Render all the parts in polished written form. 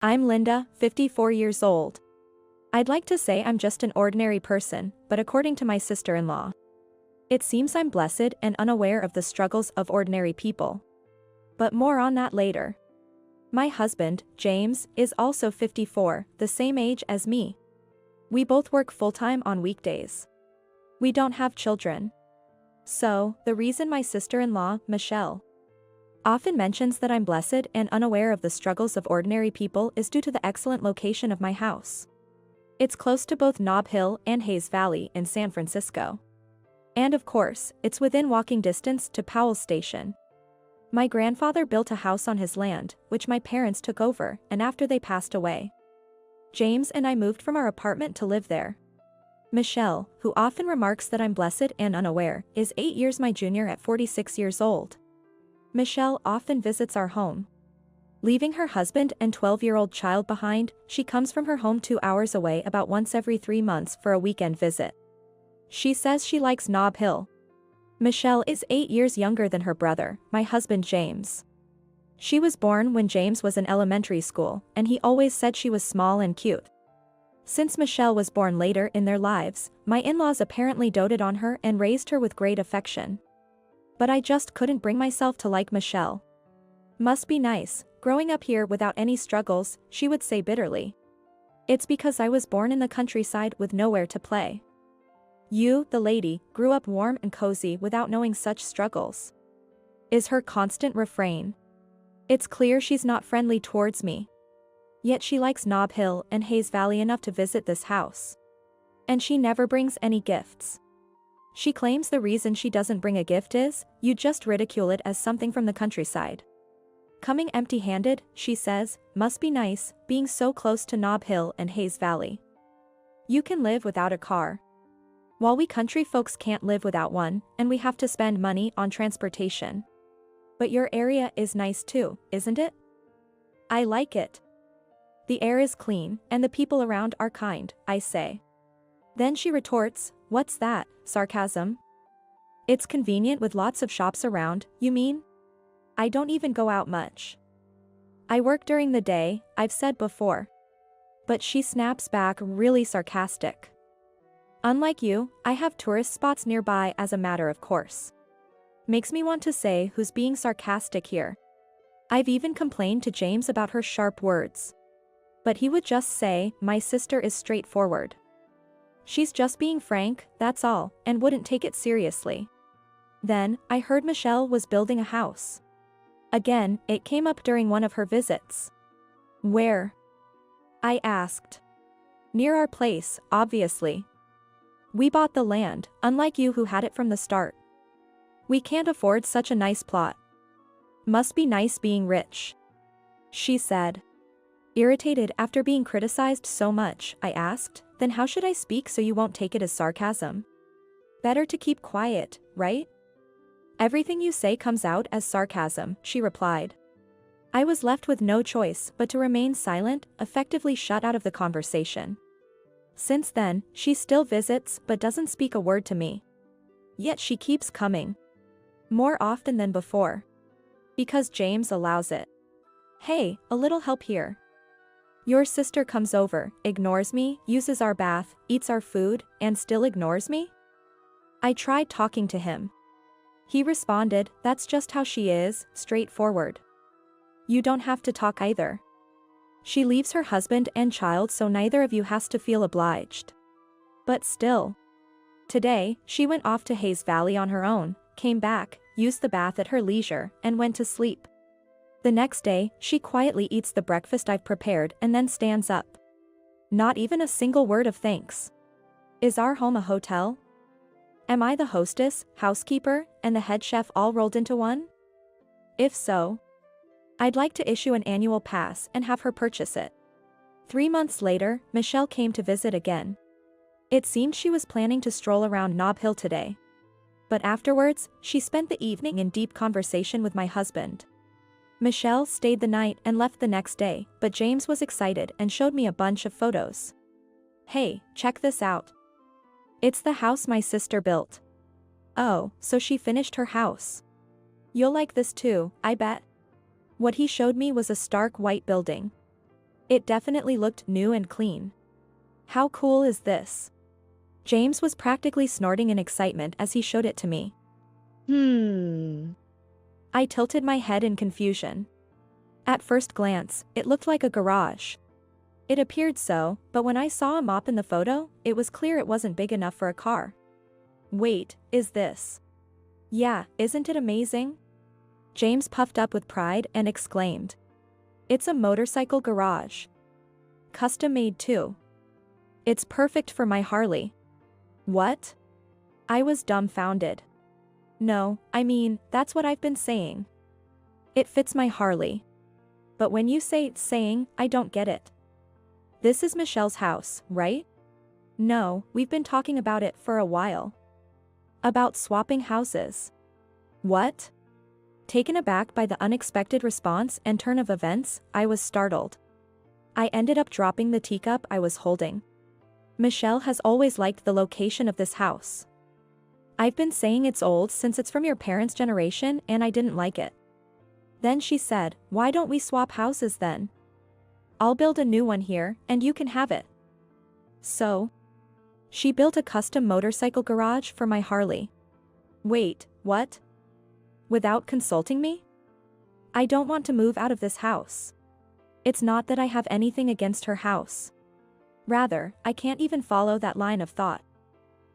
I'm Linda, 54 years old. I'd like to say I'm just an ordinary person, but according to my sister-in-law, it seems I'm blessed and unaware of the struggles of ordinary people. But more on that later. My husband, James, is also 54, the same age as me. We both work full-time on weekdays. We don't have children. So, the reason my sister-in-law, Michelle, often mentions that I'm blessed and unaware of the struggles of ordinary people is due to the excellent location of my house. It's close to both Nob Hill and Hayes Valley in San Francisco. And of course, it's within walking distance to Powell's Station. My grandfather built a house on his land, which my parents took over, and after they passed away, James and I moved from our apartment to live there. Michelle, who often remarks that I'm blessed and unaware, is 8 years my junior at 46 years old. Michelle often visits our home. Leaving her husband and 12-year-old child behind, she comes from her home 2 hours away about once every 3 months for a weekend visit. She says she likes Nob Hill. Michelle is 8 years younger than her brother, my husband James. She was born when James was in elementary school, and he always said she was small and cute. Since Michelle was born later in their lives, my in-laws apparently doted on her and raised her with great affection. But I just couldn't bring myself to like Michelle. Must be nice, growing up here without any struggles, she would say bitterly. It's because I was born in the countryside with nowhere to play. You, the lady, grew up warm and cozy without knowing such struggles, is her constant refrain. It's clear she's not friendly towards me. Yet she likes Nob Hill and Hayes Valley enough to visit this house. And she never brings any gifts. She claims the reason she doesn't bring a gift is, you just ridicule it as something from the countryside. Coming empty-handed, she says, must be nice, being so close to Nob Hill and Hayes Valley. You can live without a car, while we country folks can't live without one, and we have to spend money on transportation. But your area is nice too, isn't it? I like it. The air is clean, and the people around are kind, I say. Then she retorts, what's that, sarcasm? It's convenient with lots of shops around, you mean? I don't even go out much. I work during the day, I've said before. But she snaps back really sarcastic. Unlike you, I have tourist spots nearby as a matter of course. Makes me want to say who's being sarcastic here. I've even complained to James about her sharp words. But he would just say, my sister is straightforward. She's just being frank, that's all, and wouldn't take it seriously. Then, I heard Michelle was building a house. Again, it came up during one of her visits. Where? I asked. Near our place, obviously. We bought the land, unlike you who had it from the start. We can't afford such a nice plot. Must be nice being rich, she said. Irritated after being criticized so much, I asked, then how should I speak so you won't take it as sarcasm? Better to keep quiet, right? Everything you say comes out as sarcasm, she replied. I was left with no choice but to remain silent, effectively shut out of the conversation. Since then, she still visits but doesn't speak a word to me. Yet she keeps coming. More often than before. Because James allows it. Hey, a little help here. Your sister comes over, ignores me, uses our bath, eats our food, and still ignores me? I tried talking to him. He responded, that's just how she is, straightforward. You don't have to talk either. She leaves her husband and child so neither of you has to feel obliged. But still. Today, she went off to Hayes Valley on her own, came back, used the bath at her leisure, and went to sleep. The next day, she quietly eats the breakfast I've prepared and then stands up. Not even a single word of thanks. Is our home a hotel? Am I the hostess, housekeeper, and the head chef all rolled into one? If so, I'd like to issue an annual pass and have her purchase it. 3 months later, Michelle came to visit again. It seemed she was planning to stroll around Nob Hill today. But afterwards, she spent the evening in deep conversation with my husband. Michelle stayed the night and left the next day, but James was excited and showed me a bunch of photos. Hey, check this out. It's the house my sister built. Oh, so she finished her house. You'll like this too, I bet. What he showed me was a stark white building. It definitely looked new and clean. How cool is this? James was practically snorting in excitement as he showed it to me. I tilted my head in confusion. At first glance, it looked like a garage. It appeared so, but when I saw a mop in the photo, it was clear it wasn't big enough for a car. Wait, is this? Yeah, isn't it amazing? James puffed up with pride and exclaimed. It's a motorcycle garage. Custom made too. It's perfect for my Harley. What? I was dumbfounded. No, I mean, that's what I've been saying. It fits my Harley. But when you say saying, I don't get it. This is Michelle's house, right? No, we've been talking about it for a while. About swapping houses. What? Taken aback by the unexpected response and turn of events, I was startled. I ended up dropping the teacup I was holding. Michelle has always liked the location of this house. I've been saying it's old since it's from your parents' generation and I didn't like it. Then she said, why don't we swap houses then? I'll build a new one here, and you can have it. So? She built a custom motorcycle garage for my Harley. Wait, what? Without consulting me? I don't want to move out of this house. It's not that I have anything against her house. Rather, I can't even follow that line of thought.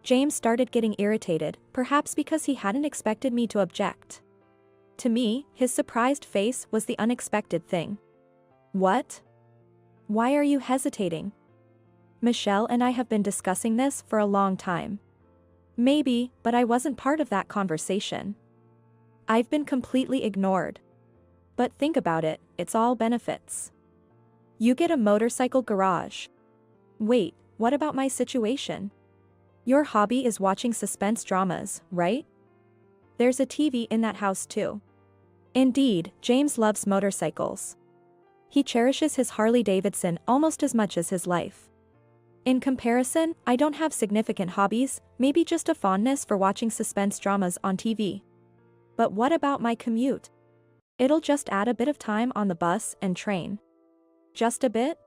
James started getting irritated, perhaps because he hadn't expected me to object. To me, his surprised face was the unexpected thing. What? Why are you hesitating? Michelle and I have been discussing this for a long time. Maybe, but I wasn't part of that conversation. I've been completely ignored. But think about it, it's all benefits. You get a motorcycle garage. Wait, what about my situation? Your hobby is watching suspense dramas, right? There's a TV in that house too. Indeed, James loves motorcycles. He cherishes his Harley-Davidson almost as much as his life. In comparison, I don't have significant hobbies, maybe just a fondness for watching suspense dramas on TV. But what about my commute? It'll just add a bit of time on the bus and train. Just a bit?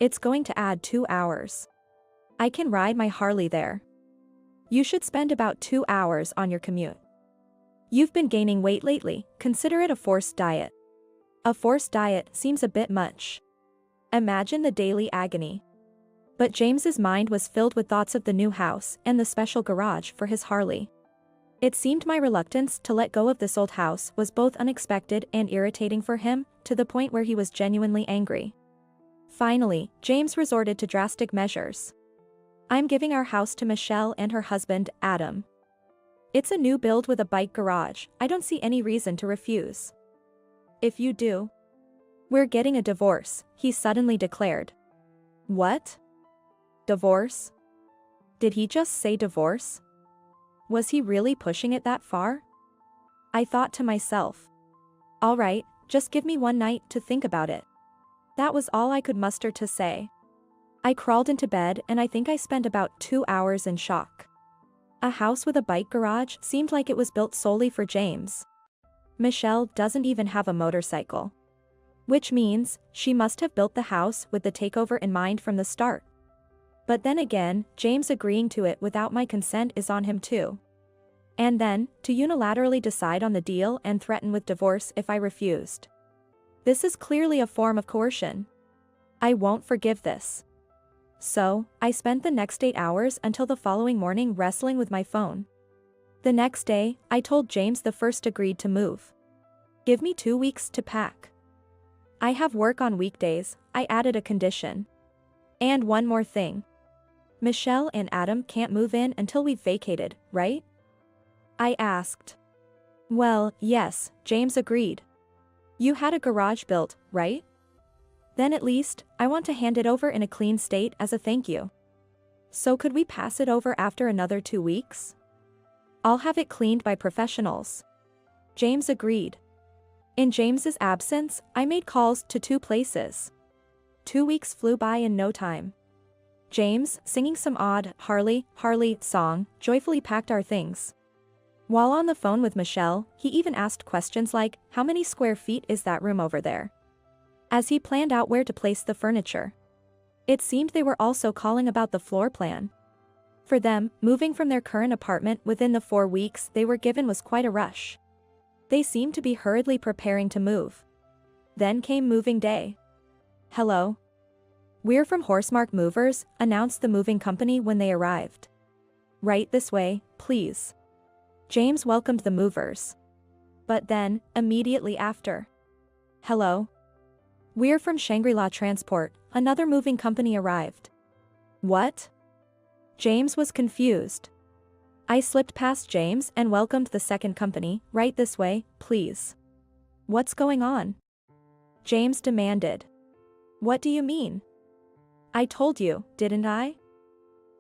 It's going to add 2 hours. I can ride my Harley there. You should spend about 2 hours on your commute. You've been gaining weight lately, consider it a forced diet. A forced diet seems a bit much. Imagine the daily agony. But James's mind was filled with thoughts of the new house and the special garage for his Harley. It seemed my reluctance to let go of this old house was both unexpected and irritating for him, to the point where he was genuinely angry. Finally, James resorted to drastic measures. I'm giving our house to Michelle and her husband, Adam. It's a new build with a bike garage, I don't see any reason to refuse. If you do, we're getting a divorce, he suddenly declared. What? Divorce? Did he just say divorce? Was he really pushing it that far? I thought to myself. All right, just give me one night to think about it. That was all I could muster to say. I crawled into bed and I think I spent about 2 hours in shock. A house with a bike garage seemed like it was built solely for James. Michelle doesn't even have a motorcycle. Which means, she must have built the house with the takeover in mind from the start. But then again, James agreeing to it without my consent is on him too. And then, to unilaterally decide on the deal and threaten with divorce if I refused. This is clearly a form of coercion. I won't forgive this. So, I spent the next 8 hours until the following morning wrestling with my phone. The next day, I told James the first agreed to move. Give me 2 weeks to pack. I have work on weekdays, I added a condition. And one more thing. Michelle and Adam can't move in until we've vacated, right? I asked. Well, yes, James agreed. You had a garage built, right? Then at least, I want to hand it over in a clean state as a thank you. So could we pass it over after another 2 weeks? I'll have it cleaned by professionals. James agreed. In James's absence, I made calls to 2 places. 2 weeks flew by in no time. James, singing some odd Harley song, joyfully packed our things. While on the phone with Michelle, he even asked questions like, how many square feet is that room over there? as he planned out where to place the furniture. It seemed they were also calling about the floor plan. For them, moving from their current apartment within the 4 weeks they were given was quite a rush. They seemed to be hurriedly preparing to move. Then came moving day. "Hello. We're from Horsemark Movers," announced the moving company when they arrived. "Right this way, please." James welcomed the movers. But then, immediately after, "Hello. We're from Shangri-La Transport," another moving company arrived. "What?" James was confused. I slipped past James and welcomed the second company. "Right this way, please." "What's going on?" James demanded. "What do you mean?" "I told you, didn't I?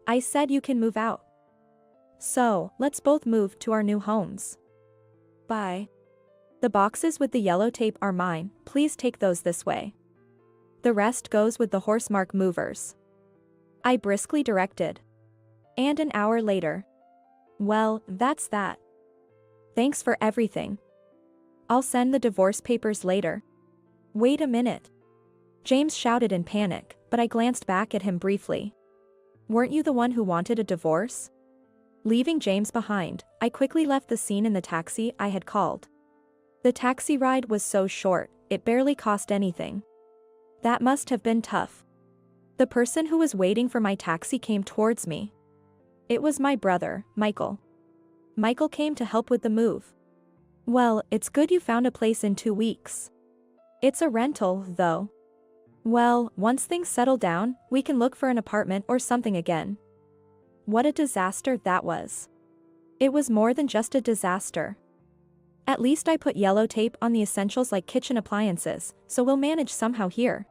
I said you can move out. So, let's both move to our new homes. Bye. The boxes with the yellow tape are mine, please take those this way. The rest goes with the Horsemark Movers," I briskly directed. And an hour later. "Well, that's that. Thanks for everything. I'll send the divorce papers later." "Wait a minute." James shouted in panic, but I glanced back at him briefly. "Weren't you the one who wanted a divorce?" Leaving James behind, I quickly left the scene in the taxi I had called. The taxi ride was so short, it barely cost anything. That must have been tough. The person who was waiting for my taxi came towards me. It was my brother, Michael. Michael came to help with the move. "Well, it's good you found a place in 2 weeks. It's a rental, though. Well, once things settle down, we can look for an apartment or something again." What a disaster that was. It was more than just a disaster. At least I put yellow tape on the essentials like kitchen appliances, so we'll manage somehow here.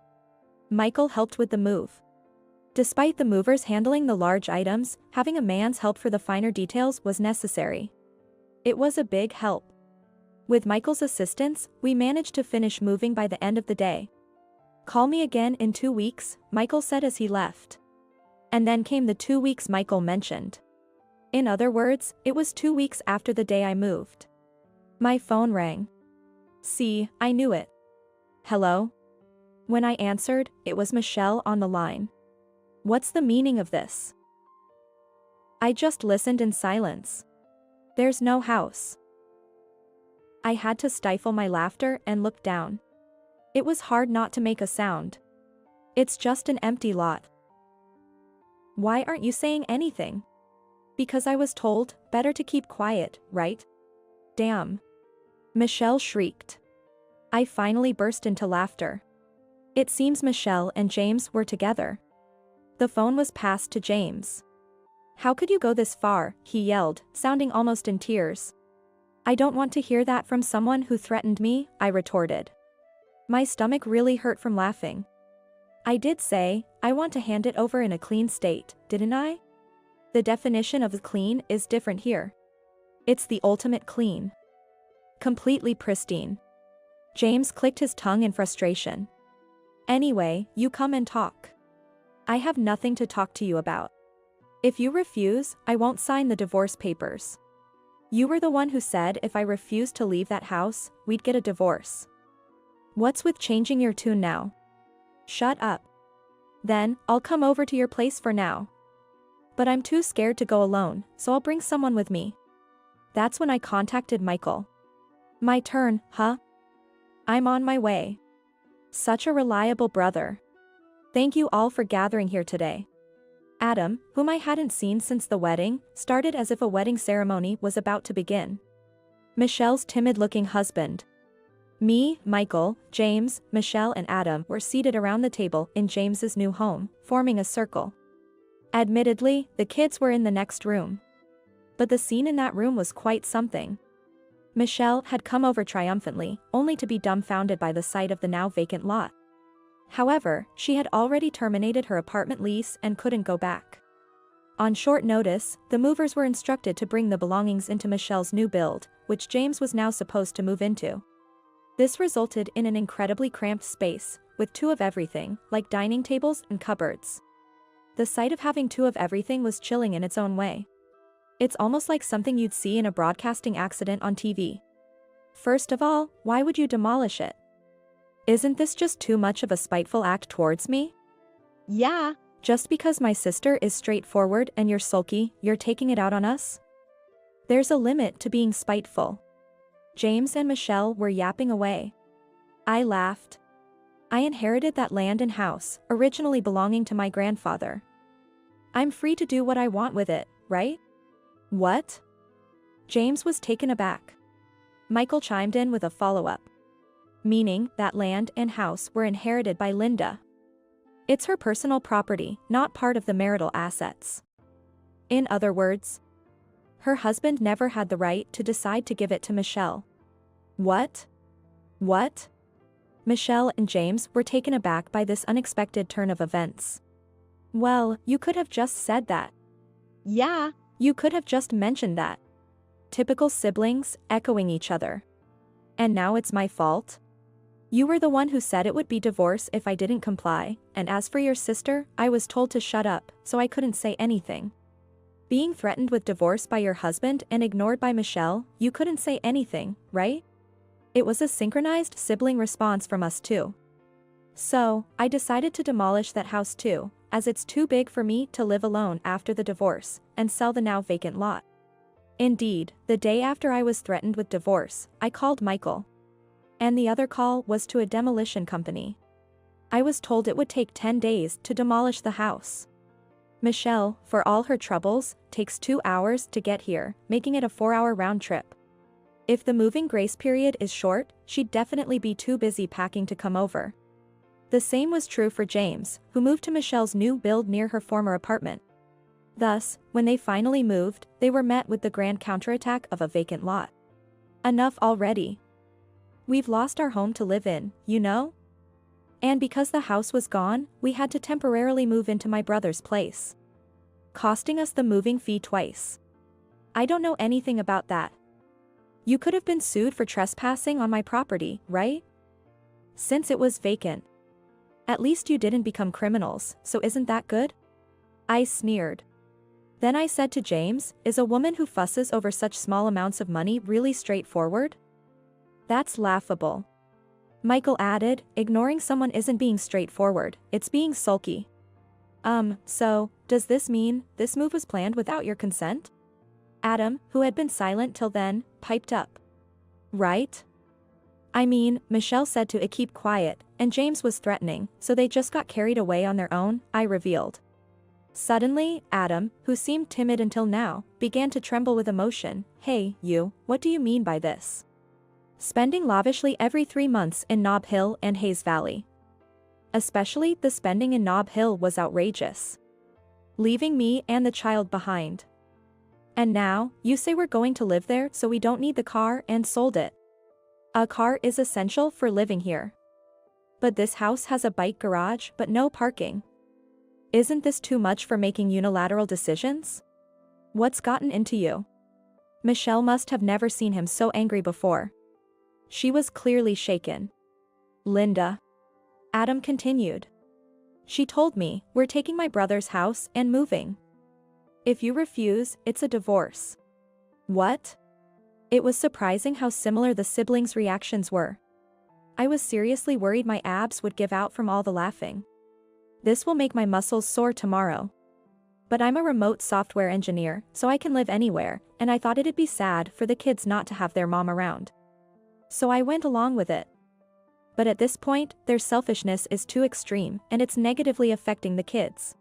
Michael helped with the move. Despite the movers handling the large items, having a man's help for the finer details was necessary. It was a big help. With Michael's assistance, we managed to finish moving by the end of the day. "Call me again in 2 weeks, Michael said as he left. And then came the 2 weeks Michael mentioned. In other words, it was 2 weeks after the day I moved. My phone rang. See, I knew it. "Hello?" When I answered, it was Michelle on the line. "What's the meaning of this?" I just listened in silence. "There's no house." I had to stifle my laughter and look down. It was hard not to make a sound. "It's just an empty lot." "Why aren't you saying anything?" "Because I was told, better to keep quiet, right?" "Damn." Michelle shrieked. I finally burst into laughter. It seems Michelle and James were together. The phone was passed to James. "How could you go this far?" he yelled, sounding almost in tears. "I don't want to hear that from someone who threatened me," I retorted. My stomach really hurt from laughing. I did say, I want to hand it over in a clean state, didn't I? The definition of clean is different here. It's the ultimate clean. Completely pristine. James clicked his tongue in frustration. "Anyway, you come and talk. I have nothing to talk to you about. If you refuse, I won't sign the divorce papers. You were the one who said if I refused to leave that house, we'd get a divorce. What's with changing your tune now?" "Shut up. Then, I'll come over to your place for now. But I'm too scared to go alone, so I'll bring someone with me." That's when I contacted Michael. "My turn, huh? I'm on my way." Such a reliable brother. Thank you all for gathering here today. Adam, whom I hadn't seen since the wedding, started as if a wedding ceremony was about to begin. Michelle's timid-looking husband. Me, Michael, James, Michelle and Adam were seated around the table in James's new home, forming a circle. Admittedly, the kids were in the next room. But the scene in that room was quite something. Michelle had come over triumphantly, only to be dumbfounded by the sight of the now vacant lot. However, she had already terminated her apartment lease and couldn't go back. On short notice, the movers were instructed to bring the belongings into Michelle's new build, which James was now supposed to move into. This resulted in an incredibly cramped space, with 2 of everything, like dining tables and cupboards. The sight of having 2 of everything was chilling in its own way. It's almost like something you'd see in a broadcasting accident on TV. First of all, why would you demolish it? Isn't this just too much of a spiteful act towards me? Yeah. Just because my sister is straightforward and you're sulky, you're taking it out on us? There's a limit to being spiteful. James and Michelle were yapping away. I laughed. I inherited that land and house, originally belonging to my grandfather. I'm free to do what I want with it, right? What? James was taken aback. Michael chimed in with a follow-up. Meaning that land and house were inherited by Linda. It's her personal property, not part of the marital assets. In other words, her husband never had the right to decide to give it to Michelle. What? What? Michelle and James were taken aback by this unexpected turn of events. Well, you could have just said that. Yeah. You could have just mentioned that. Typical siblings, echoing each other. And now it's my fault? You were the one who said it would be divorce if I didn't comply, and as for your sister, I was told to shut up, so I couldn't say anything. Being threatened with divorce by your husband and ignored by Michelle, you couldn't say anything, right? It was a synchronized sibling response from us too. So, I decided to demolish that house too, as it's too big for me to live alone after the divorce, and sell the now vacant lot. Indeed, the day after I was threatened with divorce, I called Michael. And the other call was to a demolition company. I was told it would take 10 days to demolish the house. Michelle, for all her troubles, takes 2 hours to get here, making it a 4-hour round trip. If the moving grace period is short, she'd definitely be too busy packing to come over. The same was true for James, who moved to Michelle's new build near her former apartment. Thus, when they finally moved, they were met with the grand counterattack of a vacant lot. Enough already. We've lost our home to live in, you know? And because the house was gone, we had to temporarily move into my brother's place. Costing us the moving fee twice. I don't know anything about that. You could have been sued for trespassing on my property, right? Since it was vacant. At least you didn't become criminals, so isn't that good? I sneered. Then I said to James, is a woman who fusses over such small amounts of money really straightforward? That's laughable. Michael added, ignoring someone isn't being straightforward, it's being sulky. So, does this mean this move was planned without your consent? Adam, who had been silent till then, piped up. Right? I mean, Michelle said to keep quiet, and James was threatening, so they just got carried away on their own, I revealed. Suddenly, Adam, who seemed timid until now, began to tremble with emotion. Hey, you, what do you mean by this? Spending lavishly every 3 months in Nob Hill and Hayes Valley. Especially the spending in Nob Hill was outrageous. Leaving me and the child behind. And now, you say we're going to live there so we don't need the car and sold it. A car is essential for living here. But this house has a bike garage but no parking. Isn't this too much for making unilateral decisions? What's gotten into you? Michelle must have never seen him so angry before. She was clearly shaken. Linda. Adam continued. She told me, we're taking my brother's house and moving. If you refuse, it's a divorce. What? It was surprising how similar the siblings' reactions were. I was seriously worried my abs would give out from all the laughing. This will make my muscles sore tomorrow. But I'm a remote software engineer, so I can live anywhere, and I thought it'd be sad for the kids not to have their mom around. So I went along with it. But at this point, their selfishness is too extreme, and it's negatively affecting the kids.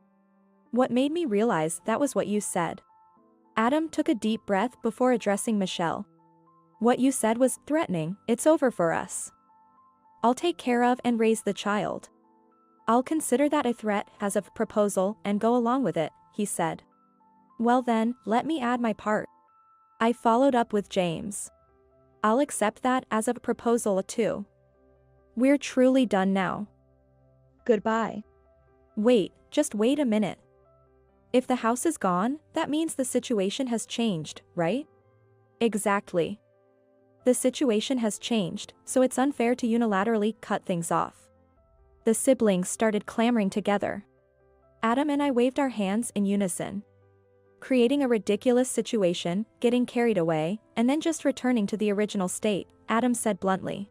What made me realize that was what you said? Adam took a deep breath before addressing Michelle. What you said was threatening, it's over for us. I'll take care of and raise the child. I'll consider that a threat as a proposal and go along with it, he said. Well then, let me add my part. I followed up with James. I'll accept that as a proposal too. We're truly done now. Goodbye. Wait, just wait a minute. If the house is gone, that means the situation has changed, right? Exactly. The situation has changed, so it's unfair to unilaterally cut things off. The siblings started clamoring together. Adam and I waved our hands in unison. Creating a ridiculous situation, getting carried away, and then just returning to the original state, Adam said bluntly.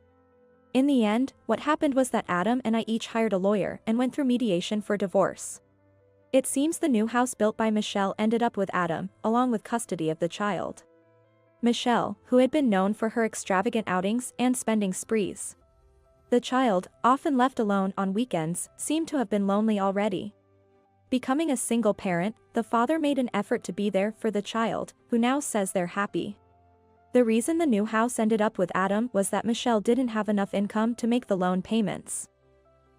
In the end, what happened was that Adam and I each hired a lawyer and went through mediation for divorce. It seems the new house built by Michelle ended up with Adam, along with custody of the child. Michelle, who had been known for her extravagant outings and spending sprees. The child, often left alone on weekends, seemed to have been lonely already. Becoming a single parent, the father made an effort to be there for the child, who now says they're happy. The reason the new house ended up with Adam was that Michelle didn't have enough income to make the loan payments.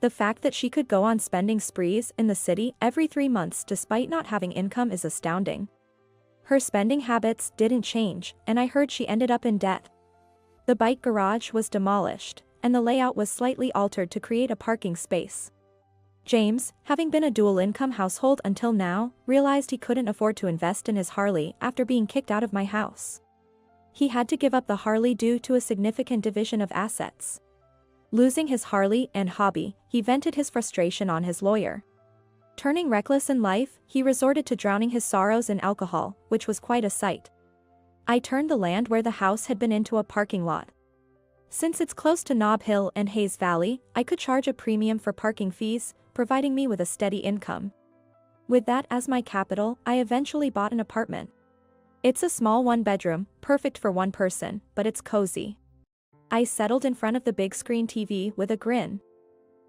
The fact that she could go on spending sprees in the city every 3 months despite not having income is astounding. Her spending habits didn't change, and I heard she ended up in debt. The bike garage was demolished, and the layout was slightly altered to create a parking space. James, having been a dual-income household until now, realized he couldn't afford to invest in his Harley after being kicked out of my house. He had to give up the Harley due to a significant division of assets. Losing his Harley and hobby, he vented his frustration on his lawyer. Turning reckless in life, he resorted to drowning his sorrows in alcohol, which was quite a sight. I turned the land where the house had been into a parking lot. Since it's close to Nob Hill and Hayes Valley, I could charge a premium for parking fees, providing me with a steady income. With that as my capital, I eventually bought an apartment. It's a small one-bedroom, perfect for one person, but it's cozy. I settled in front of the big screen TV with a grin.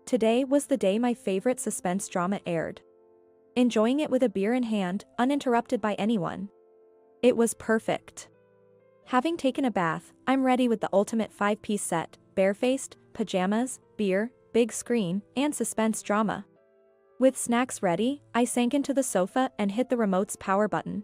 Today was the day my favorite suspense drama aired. Enjoying it with a beer in hand, uninterrupted by anyone. It was perfect. Having taken a bath, I'm ready with the ultimate 5-piece set: barefaced, pajamas, beer, big screen, and suspense drama. With snacks ready, I sank into the sofa and hit the remote's power button.